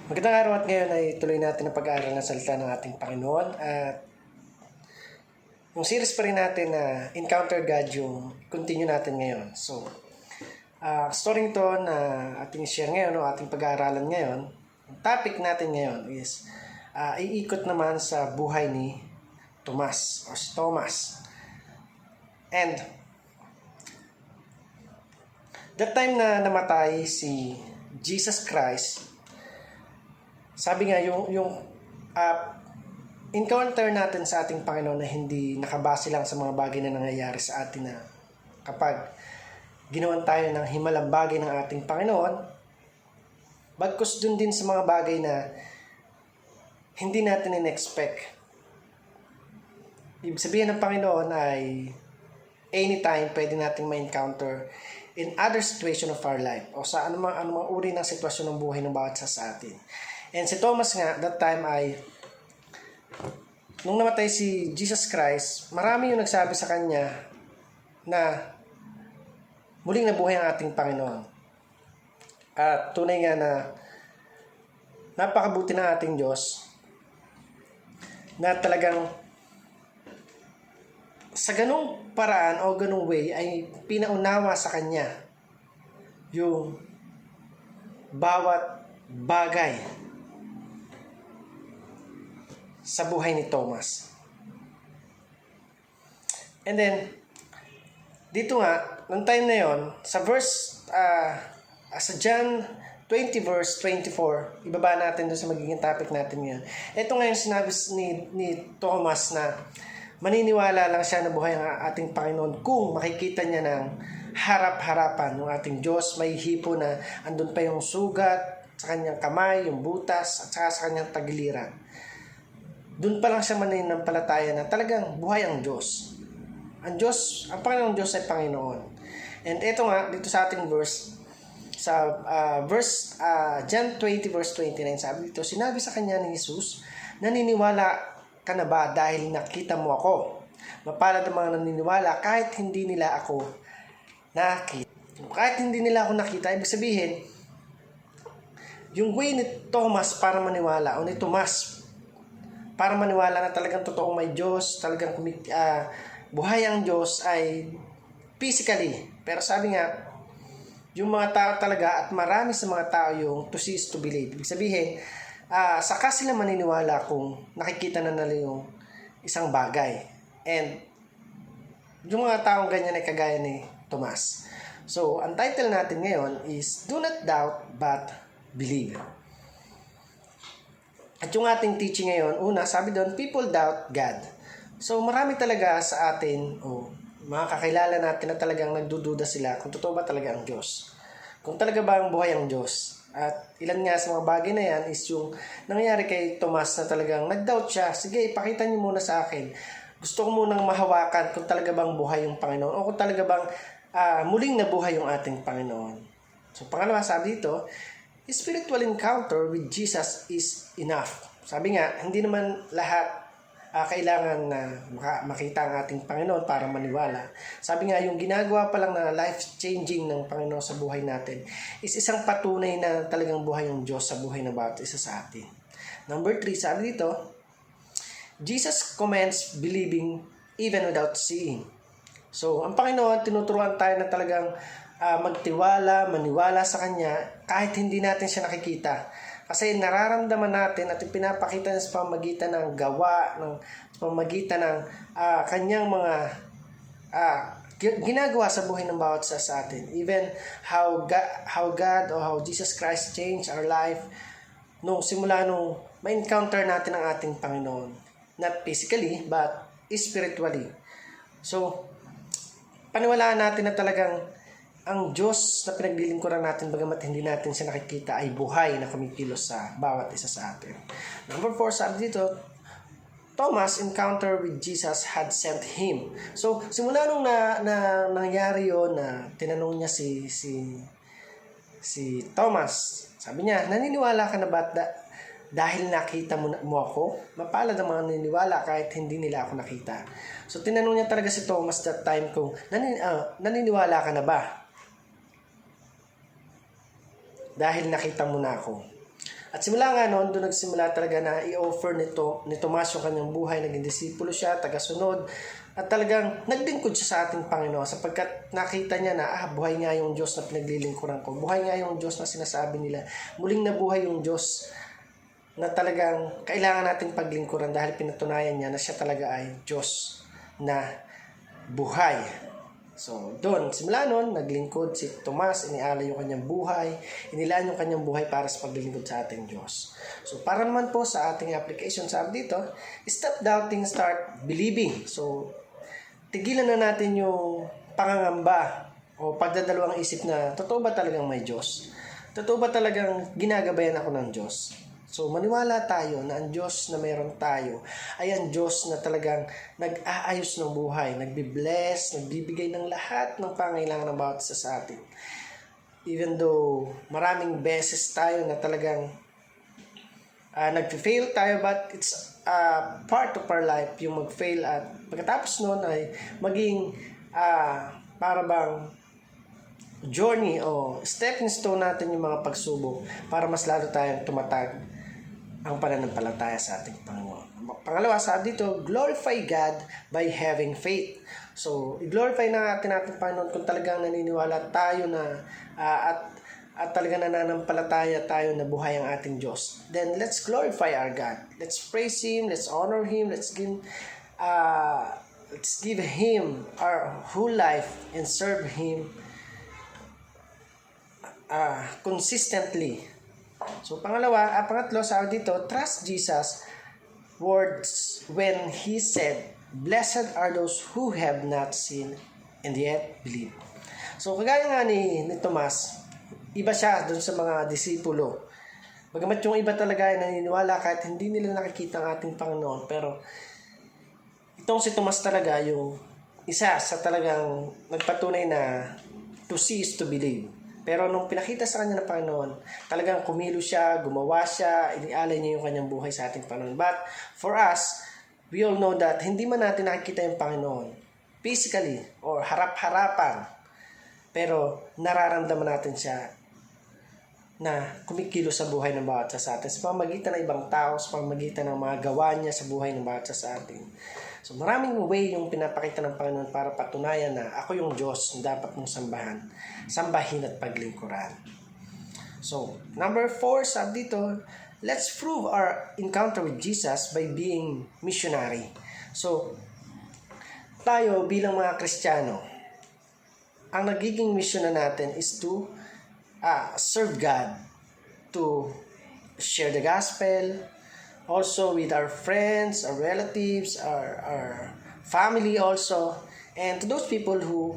Magandang araw at ngayon ay tuloy natin ang pag-aaral ng salita ng ating Panginoon at yung series pa rin natin na Encounter God yung continue natin ngayon. So, story ito na ating share ngayon o ating pag-aaralan ngayon, ang topic natin ngayon is iikot naman sa buhay ni Tomas o si Thomas. And that time na namatay si Jesus Christ, sabi nga, yung encounter natin sa ating Panginoon na hindi nakabase lang sa mga bagay na nangyayari sa atin na kapag ginawan tayo ng himalang bagay ng ating Panginoon, bagkus dun din sa mga bagay na hindi natin in-expect. Ibig sabihin ng Panginoon ay anytime pwede nating ma-encounter in other situation of our life o sa anumang uri ng sitwasyon ng buhay ng bawat isa sa atin. And si Thomas nga, that time ay, nung namatay si Jesus Christ, marami yung nagsabi sa kanya na muling nabuhay ang ating Panginoon. At tunay nga na napakabuti ng ating Diyos na talagang sa ganung paraan o ganung way ay pinaunawa sa kanya yung bawat bagay sa buhay ni Thomas. And then, dito nga, nung time na yon, sa verse, sa John 20 verse 24, ibaba natin doon sa magiging topic natin ngayon. Ito ngayon sinabi ni Thomas na maniniwala lang siya na buhay ang ating Panginoon kung makikita niya ng harap-harapan ng ating Diyos. May hipo na andun pa yung sugat sa kanyang kamay, yung butas, at saka sa kanyang tagiliran. Doon pa lang siya mananampalataya na talagang buhay ang Diyos. Ang Panginoong Diyos ay Panginoon. And ito nga, dito sa ating verse, sa John 20 verse 29, sabi dito, sinabi sa kanya ni Jesus, naniniwala ka na ba dahil nakita mo ako? Mapalad ang mga naniniwala kahit hindi nila ako nakita. Kahit hindi nila ako nakita, ibig sabihin, yung way ni Thomas para maniwala, o ni Tomas, para maniwala na talagang totoong may Diyos, talagang buhay ang Diyos ay physically. Pero sabi nga, yung mga tao talaga at marami sa mga tao yung to see is to believe. Ibig sabihin, saka sila maniniwala kung nakikita na nila yung isang bagay. And yung mga taong ganyan ay kagaya ni Tomas. So, ang title natin ngayon is Do Not Doubt But Believe. At yung ating teaching ngayon, una, sabi doon, people doubt God. So, marami talaga sa atin, mga kakilala natin na talagang nagdududa sila kung totoo ba talaga ang Diyos. Kung talaga ba ang buhay ang Diyos. At ilan nga sa mga bagay na yan is yung nangyayari kay Tomas na talagang nag-doubt siya. Sige, ipakita niyo muna sa akin. Gusto ko munang mahawakan kung talaga bang buhay yung Panginoon o kung talaga bang muling nabuhay yung ating Panginoon. So, pangalawa, sabi dito, spiritual encounter with Jesus is enough. Sabi nga, hindi naman lahat kailangan na makita ang ating Panginoon para maniwala. Sabi nga, yung ginagawa pa lang na life-changing ng Panginoon sa buhay natin is isang patunay na talagang buhay yung Diyos sa buhay ng bawat isa sa atin. Number 3, sabi dito, Jesus commends believing even without seeing. So, ang Panginoon, tinuturuan tayo na talagang magtiwala, maniwala sa Kanya kahit hindi natin siya nakikita. Kasi nararamdaman natin at pinapakita niya sa pamamagitan ng gawa, sa pamamagitan ng Kanyang mga ginagawa sa buhay ng bawat isa sa atin. Even how God or how Jesus Christ changed our life simula nung ma-encounter natin ang ating Panginoon. Not physically, but spiritually. So, paniwalaan natin na talagang ang Diyos na pinaglilingkuran natin bagamat hindi natin siya nakikita ay buhay na kumikilos sa bawat isa sa atin. Number 4, sabi dito, Thomas' encounter with Jesus had sent him. So, simula nung nangyari yun na tinanong niya si Thomas, sabi niya, naniniwala ka na ba dahil nakita mo ako? Mapalad ang mga naniniwala kahit hindi nila ako nakita. So, tinanong niya talaga si Thomas that time kung naniniwala ka na ba? Dahil nakita mo na ako. At simula nga noon, doon nagsimula talaga na i-offer ni Tomas yung kanyang buhay. Naging disipulo siya, tagasunod. At talagang naglingkod siya sa ating Panginoon sapagkat nakita niya na, buhay nga yung Diyos na pinaglilingkuran ko. Buhay nga yung Diyos na sinasabi nila. Muling nabuhay yung Diyos na talagang kailangan nating paglingkuran dahil pinatunayan niya na siya talaga ay Diyos na buhay. So, doon, simula noon, naglingkod si Tomas, inialay yung kanyang buhay, inilaan yung kanyang buhay para sa paglilingkod sa ating Diyos. So, para naman po sa ating application sabi dito, stop doubting, start believing. So, tigilan na natin yung pangangamba o pagdadalawang isip na, totoo ba talagang may Diyos? Totoo ba talagang ginagabayan ako ng Diyos? So, maniwala tayo na ang Diyos na mayroon tayo ay ang Diyos na talagang nag-aayos ng buhay, nagbi-bless, nagbibigay ng lahat ng pangailangan ng bawat isa sa atin. Even though maraming beses tayo na talagang nag-fail tayo, but it's part of our life yung mag-fail at pagkatapos noon ay maging para bang journey o stepping stone natin yung mga pagsubok para mas lalo tayong tumatag ang pananampalataya sa ating Panginoon. Pangalawa, sabi dito, glorify God by having faith. So, i-glorify na natin ating Panginoon kung talagang naniniwala tayo na at talagang nananampalataya tayo na buhay ang ating Diyos. Then, let's glorify our God. Let's praise Him, let's honor Him, let's give Him our whole life and serve Him consistently. So, pangatlo, sabi dito, trust Jesus' words when He said, blessed are those who have not seen and yet believe. So, kagaya nga ni Tomas, iba siya dun sa mga disipulo. Bagamat yung iba talaga ay naniniwala kahit hindi nila nakikita ang ating Panginoon. Pero, itong si Tomas talaga yung isa sa talagang nagpatunay na to see is to believe. Pero nung pinakita sa kanya ng Panginoon, talagang kumilo siya, gumawa siya, inialay niya yung kanyang buhay sa ating Panginoon. But for us, we all know that hindi man natin nakikita yung Panginoon physically or harap-harapan, pero nararamdaman natin siya na kumikilo sa buhay ng bawat isa sa atin sa pamamagitan ng ibang tao, sa pamamagitan ng mga gawa niya sa buhay ng bawat isa sa atin. So maraming way yung pinapakita ng Panginoon para patunayan na ako yung Diyos na dapat mong sambahin at paglingkuran. So, number 4, sabi dito, let's prove our encounter with Jesus by being missionary. So, tayo bilang mga Kristiyano, ang nagiging mission na natin is to serve God, to share the gospel, also with our friends, our relatives, our family also, and to those people who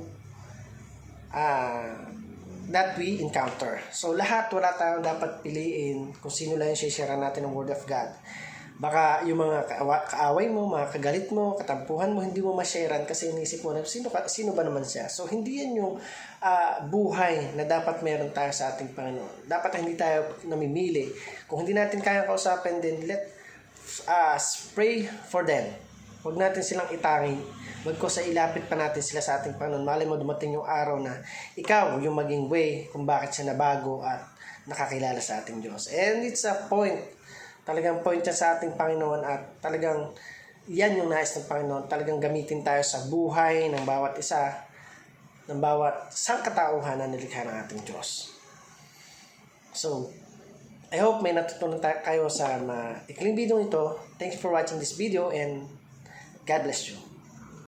that we encounter. So lahat, wala tayong dapat piliin kung sino lang yung share natin ng Word of God. Baka yung mga kaaway mo, mga kagalit mo, katampuhan mo, hindi mo ma-sharean kasi inisip mo na sino ba naman siya. So hindi yan yung buhay na dapat meron tayo sa ating Panginoon. Dapat hindi tayo namimili. Kung hindi natin kayang kausapin din, pray for them. Huwag natin silang itangin. Sa ilapit pa natin sila sa ating Panginoon. Malay mo dumating yung araw na ikaw yung maging way kung bakit siya nabago at nakakilala sa ating Diyos. And it's a point. Talagang point yan sa ating Panginoon at talagang yan yung nais ng Panginoon. Talagang gamitin tayo sa buhay ng bawat isa, ng bawat sangkatauhan na nilikha ng ating Diyos. So, I hope may natutunan kayo sa ikling video ito. Thanks for watching this video and God bless you.